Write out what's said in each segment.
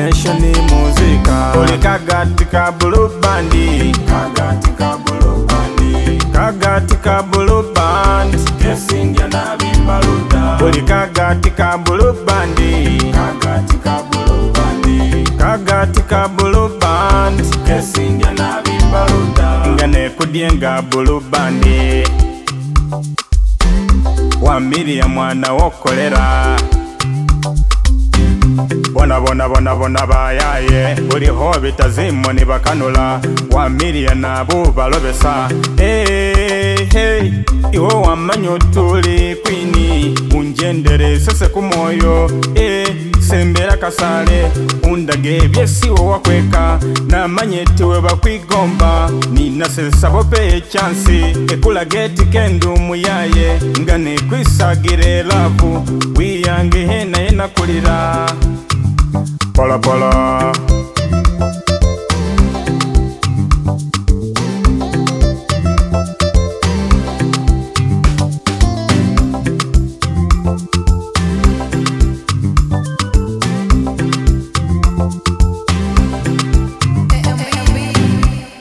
information muzika. Buli kagati ka blue bandi, kagati ka blue bandi, kagati ka blue band, kesinja na bimbaluda. Buli kagati ka blue bandi, kagati ka blue bandi, kagati ka blue band, kesinja na bimbaluda. Ngane kudyenga blue bandi, wamiriya mwana wokolera. Bona bayaye buliho bitazimu ni bakanula. Wamiriya nabo balobesa. Hey, iwo wamanya otuli kwini unjendere sese kumoyo. Sembera kasale undage byesiwo wakweka namanye tiwe bakwigomba. Ninasesa bope chansi ekula geti kendu muyaye ngane kwisagire lavu wiyange hena yena kulira pola pola.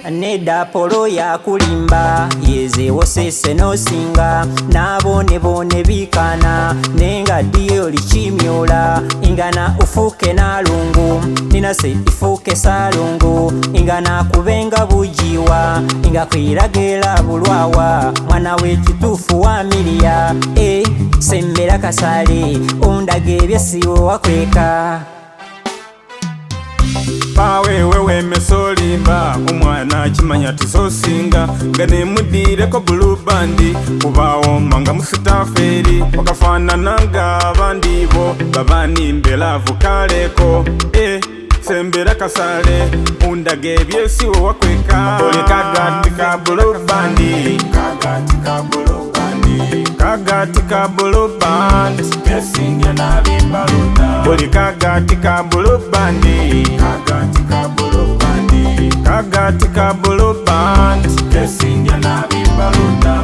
Neda polo ya kulimba yeze wosese no singa nabone bone bikana nenga dio lichimyola ingana ufuke na lungu ninase ifuke salungu ingana kubenga bujiwa inga kwiragela bulwawa mwana wekitufu wa miliya sembera kasale undage byesiwo wakweka. Pawe wewe mesolimba umwana chimanya tisosinga ngane mudire ko blue bandi kubawo manga musitaferi wakafana nanga bandibo babani mbela vukaleko sembera kasale undage byesiwo wakweka. Buli kagati ka blue bandi, kagati ka blue bandi, kagati ka blue band, kesinja na bimbaluda. Buli kagati ka blue bandi, kagati ka blue bandi, kagati ka blue band, kesinja na bimbaluda.